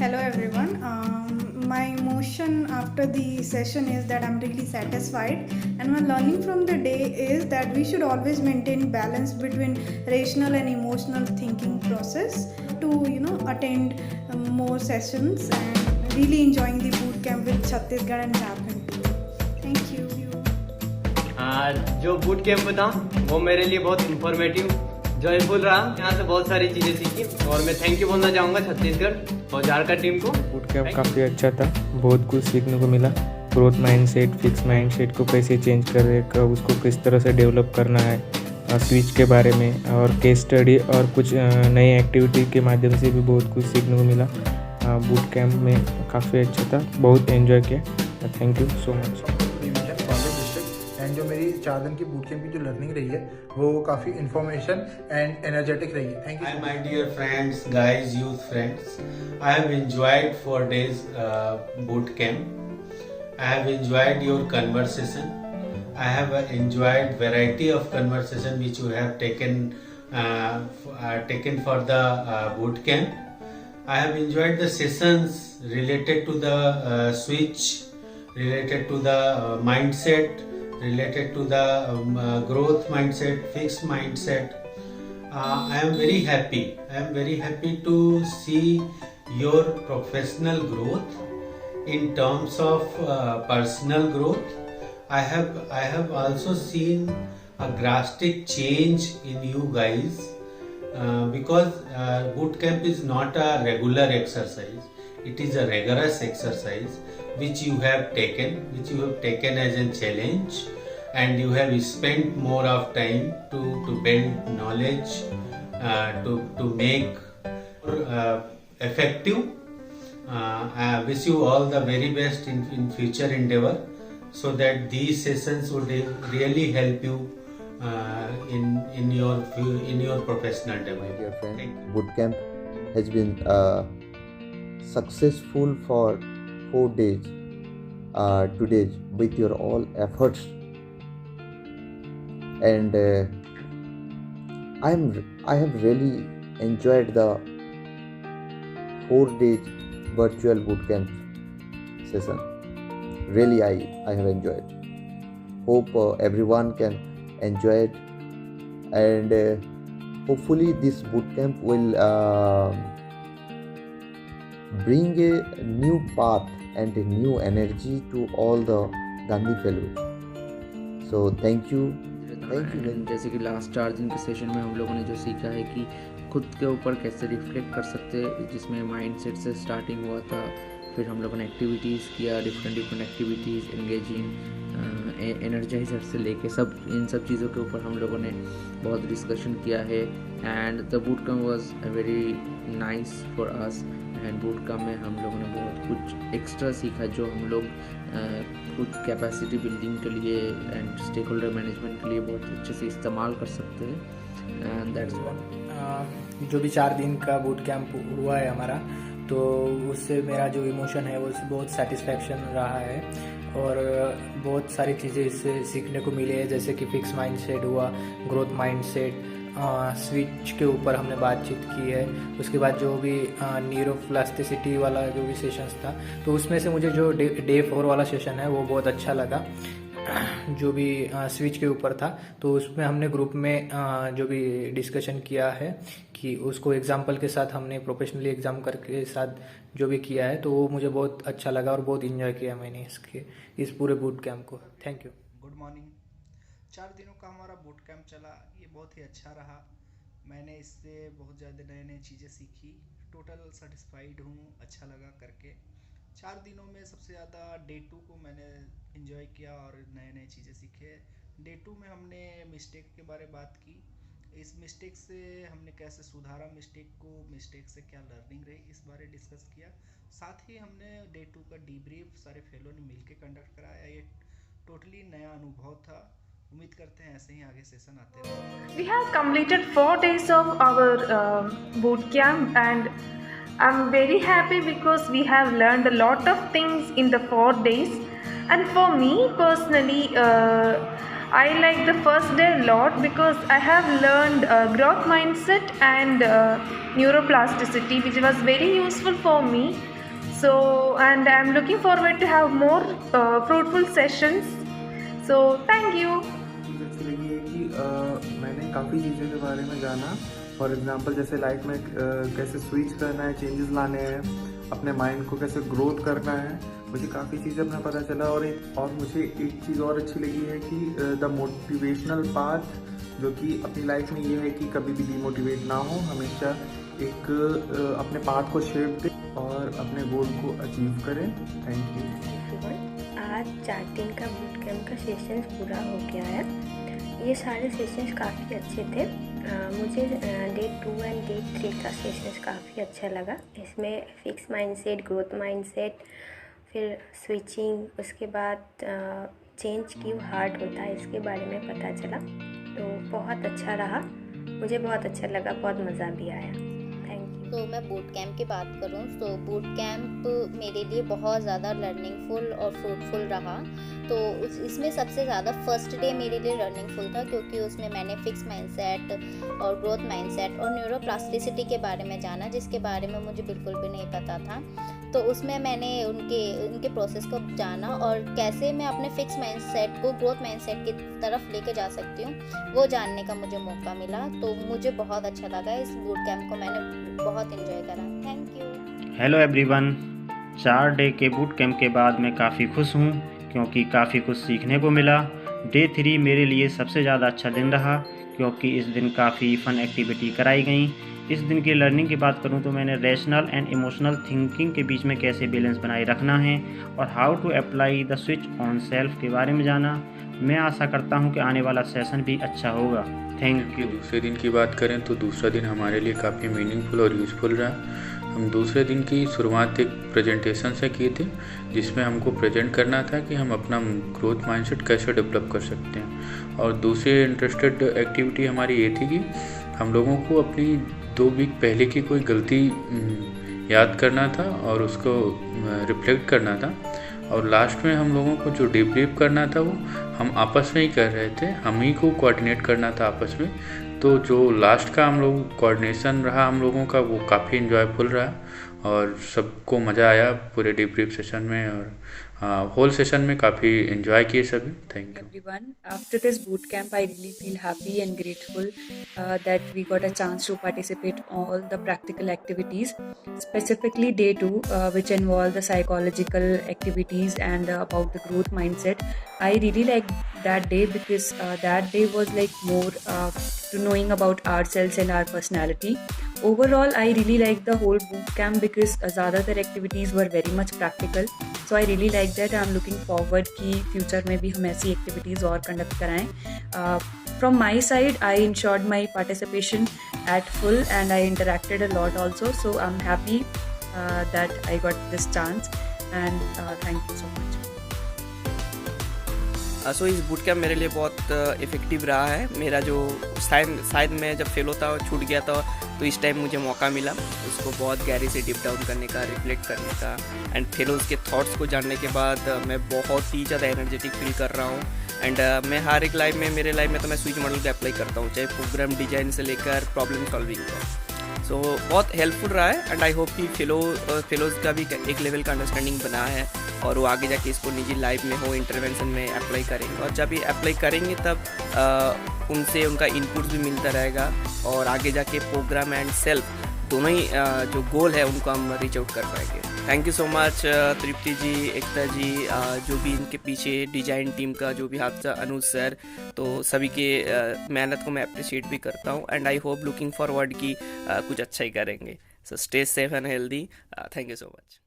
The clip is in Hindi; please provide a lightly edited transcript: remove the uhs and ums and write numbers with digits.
Hello everyone. My emotion after the session is that I'm really satisfied, and my learning from the day is that we should always maintain balance between rational and emotional thinking process to attend more sessions and really enjoying the boot camp with Chhattisgarh and Jharkhand. Thank you. जो बूट कैंप था वो मेरे लिए बहुत इंफॉर्मेटिव जॉयफुल रहा। यहाँ से बहुत सारी चीज़ें सीखी और मैं थैंक यू बोलना चाहूँगा छत्तीसगढ़ और झारखंड टीम को। बूट कैंप काफ़ी अच्छा था, बहुत कुछ सीखने को मिला। ग्रोथ माइंडसेट, फिक्स माइंडसेट को कैसे चेंज करें, कब उसको किस तरह से डेवलप करना है, स्विच के बारे में और केस स्टडी और कुछ नई एक्टिविटी के माध्यम से भी बहुत कुछ सीखने को मिला। बूट कैंप में काफ़ी अच्छा था, बहुत एंजॉय किया। Thank you so much. And जो मेरी 4 दिन की बूट कैंप की जो लर्निंग रही है वो काफ़ी इन्फॉर्मेशन एंड एनर्जेटिक रही है। Thank you. Hi my dear friends, guys, youth friends. I have enjoyed 4 days boot camp. I have enjoyed your conversation. I have enjoyed variety of conversation which you have taken for the boot camp. I have enjoyed the sessions related to the switch, related to the mindset, related to the growth mindset, fixed mindset. I am very happy. I am very happy to see your professional growth in terms of personal growth. I have also seen a drastic change in you guys because boot camp is not a regular exercise. It is a rigorous exercise which you have taken as a challenge, and you have spent more of time to build knowledge, to make effective. I wish you all the very best in future endeavor, so that these sessions would really help you in your professional My development. dear friend, Thank you. boot camp has been successful for 4 days, 2 days with your all efforts, and I have really enjoyed the 4 days virtual boot camp session. Really, I have enjoyed. Hope everyone can enjoy it, and hopefully this boot camp will bring a new path and a new energy to all the Gandhi fellows. So thank you very much. जैसे कि लास्ट 4 दिन के सेशन में हम लोगों ने जो सीखा है कि खुद के ऊपर कैसे रिफ्लेक्ट कर सकते हैं, जिसमें माइंडसेट से स्टार्टिंग हुआ था। फिर हम लोगों ने एक्टिविटीज़ किया, डिफरेंट एक्टिविटीज़, एंगेजिंग, एनर्जाइजर से लेके इन सब चीज़ों के ऊपर हम लोगों ने बहुत डिस्कशन किया है। And the boot camp was very nice for us. And boot camp में हम लोगों ने बहुत कुछ एक्स्ट्रा सीखा जो हम लोग खुद कैपेसिटी बिल्डिंग के लिए एंड स्टेक होल्डर मैनेजमेंट के लिए बहुत अच्छे से इस्तेमाल कर सकते हैं। And that's what. जो भी 4 दिन का बूट कैंप हुआ है हमारा, तो उससे मेरा जो इमोशन है वो बहुत सेटिस्फैक्शन रहा है और बहुत सारी चीज़ें इससे सीखने को मिली है, जैसे कि फिक्स माइंडसेट हुआ, ग्रोथ माइंडसेट, स्विच के ऊपर हमने बातचीत की है। उसके बाद जो भी न्यूरोप्लास्टिसिटी वाला जो भी सेशंस था, तो उसमें से मुझे जो डे 4 वाला सेशन है वो बहुत अच्छा लगा, जो भी स्विच के ऊपर था। तो उसमें हमने ग्रुप में जो भी डिस्कशन किया है कि उसको एग्जाम्पल के साथ हमने प्रोफेशनली एग्जाम करके साथ जो भी किया है, तो वो मुझे बहुत अच्छा लगा और बहुत इंजॉय किया मैंने इस पूरे बूट कैंप को। Thank you. Good morning. 4 दिनों का हमारा बूट कैंप चला, ये बहुत ही अच्छा रहा। मैंने इससे बहुत ज़्यादा नई चीज़ें सीखी, टोटल सेटिस्फाइड हूँ, अच्छा लगा करके। 4 दिनों में सबसे ज़्यादा डे 2 को मैंने इन्जॉय किया और नए चीज़ें सीखे। डे 2 में हमने मिस्टेक के बारे बात की, इस मिस्टेक से हमने कैसे सुधारा मिस्टेक से क्या लर्निंग रही, इस बारे डिस्कस किया। साथ ही हमने डे 2 का डीब्रीफ सारे फेलो ने मिलके कंडक्ट कराया। ये टोटली नया अनुभव था। उम्मीद करते हैं ऐसे ही आगे सेशन आते रहें। We have completed 4 days of our boot camp, and I'm very happy because we have learned a lot of things in the 4 days. And for me personally, I like the first day a lot because I have learned growth mindset and neuroplasticity, which was very useful for me. So, and I'm looking forward to have more fruitful sessions. So, thank you. चीज़ अच्छी लगी है कि मैंने काफ़ी चीज़ों के बारे में जाना। फॉर एग्जांपल जैसे लाइफ में कैसे स्विच करना है, चेंजेस लाने हैं, अपने माइंड को कैसे ग्रोथ करना है, मुझे काफ़ी चीज़ें अपना पता चला। और मुझे एक चीज़ और अच्छी लगी है कि द मोटिवेशनल पाथ, जो कि अपनी लाइफ में ये है कि कभी भी डिमोटिवेट ना हो, हमेशा एक अपने पाथ को शेप दे और अपने गोल को अचीव करें। Thank you. आज 4 दिन का बूट कैम्प का सेशन पूरा हो गया है। ये सारे सेशंस काफ़ी अच्छे थे। मुझे डे 2 एंड डे 3 का सेशंस काफ़ी अच्छा लगा। इसमें फिक्स माइंडसेट, ग्रोथ माइंडसेट, फिर स्विचिंग, उसके बाद चेंज क्यों हार्ड होता है इसके बारे में पता चला। तो बहुत अच्छा रहा, मुझे बहुत अच्छा लगा, बहुत मज़ा भी आया। Thank you. तो मैं बूट कैंप की बात करूं तो बूट कैंप मेरे लिए बहुत ज़्यादा लर्निंगफुल और फ्रूटफुल रहा। तो इसमें सबसे ज़्यादा फर्स्ट डे मेरे लिए लर्निंगफुल था, क्योंकि उसमें मैंने फिक्स माइंडसेट और ग्रोथ माइंडसेट और न्यूरोप्लास्टिसिटी के बारे में जाना, जिसके बारे में मुझे बिल्कुल भी नहीं पता था। तो उसमें मैंने उनके प्रोसेस को जाना और कैसे मैं अपने फिक्स माइंडसेट को ग्रोथ माइंडसेट की तरफ लेके जा सकती हूँ, वो जानने का मुझे मौका मिला। तो मुझे बहुत अच्छा लगा। इस बूट कैंप को मैंने बहुत एंजॉय करा। Thank you. Hello everyone, 4 day के बूट कैंप के बाद मैं काफ़ी खुश हूँ, क्योंकि काफ़ी कुछ सीखने को मिला। डे 3 मेरे लिए सबसे ज़्यादा अच्छा दिन रहा, क्योंकि इस दिन काफ़ी फ़न एक्टिविटी कराई गई। इस दिन की लर्निंग की बात करूं तो मैंने रैशनल एंड इमोशनल थिंकिंग के बीच में कैसे बैलेंस बनाए रखना है और how to apply the switch on self के बारे में जाना। मैं आशा करता हूं कि आने वाला सेशन भी अच्छा होगा। Thank you. दूसरे दिन की बात करें तो दूसरा दिन हमारे लिए काफ़ी मीनिंगफुल और यूज़फुल रहा। हम दूसरे दिन की शुरुआत एक प्रेजेंटेशन से किए थे, जिसमें हमको प्रेजेंट करना था कि हम अपना ग्रोथ माइंडसेट कैसे डेवलप कर सकते हैं। और दूसरी इंटरेस्टेड एक्टिविटी हमारी ये थी कि हम लोगों को अपनी 2 वीक पहले की कोई गलती याद करना था और उसको रिफ्लेक्ट करना था। और लास्ट में हम लोगों को जो डिब्रीफ करना था वो हम आपस में ही कर रहे थे, हम ही को कोऑर्डिनेट करना था आपस में। तो जो लास्ट का हम लोग कोऑर्डिनेशन रहा हम लोगों का, वो काफ़ी इन्जॉयफुल रहा और सबको मज़ा आया पूरे डिब्रीफ सेशन में, और होल सेशन में काफ़ी एंजॉय किए सभी। Thank you everyone. After this boot camp, I really feel happy and grateful that we got a chance to participate all the practical activities, specifically day 2, which involve the psychological activities and about the growth mindset. I really liked that day because that day was like more to knowing about ourselves and our personality. Overall, I really liked the whole boot camp because ज़्यादातर activities were very much practical. So I really like that. I'm looking forward कि future में भी हम ऐसी activities और conduct कराएं. From my side, I ensured my participation at full and I interacted a lot also. So I'm happy that I got this chance and thank you so much. सो इस बूट कैम्प मेरे लिए बहुत इफ़ेक्टिव रहा है। मेरा जो शायद मैं जब फेल होता छूट गया था, तो इस टाइम मुझे मौका मिला उसको बहुत गहरे से डीप डाउन करने का, रिफ्लेक्ट करने का, एंड फेलोज़ के थॉट्स को जानने के बाद मैं बहुत ही ज़्यादा एनर्जेटिक फील कर रहा हूँ। एंड मैं हर एक मेरे लाइफ में तो मैं स्विच मॉडल को अप्लाई करता हूँ, चाहे प्रोग्राम डिजाइन से लेकर प्रॉब्लम सॉल्विंग का। सो बहुत हेल्पफुल रहा है एंड आई होप कि फेलोज़ का भी एक लेवल का अंडरस्टैंडिंग बना है और वो आगे जाके इसको निजी लाइफ में हो इंटरवेंशन में अप्लाई करेंगे, और जब ये अप्लाई करेंगे तब उनसे उनका इनपुट भी मिलता रहेगा और आगे जाके प्रोग्राम एंड सेल्फ दोनों ही जो गोल है उनको हम रीच आउट कर पाएंगे। थैंक यू सो मच तृप्ति जी, एकता जी, जो भी इनके पीछे डिजाइन टीम का जो भी हाथ था, अनुज सर, तो सभी के मेहनत को मैं अप्रिशिएट भी करता हूँ and I hope looking forward कि कुछ अच्छा ही करेंगे। So stay safe and healthy. Thank you so much.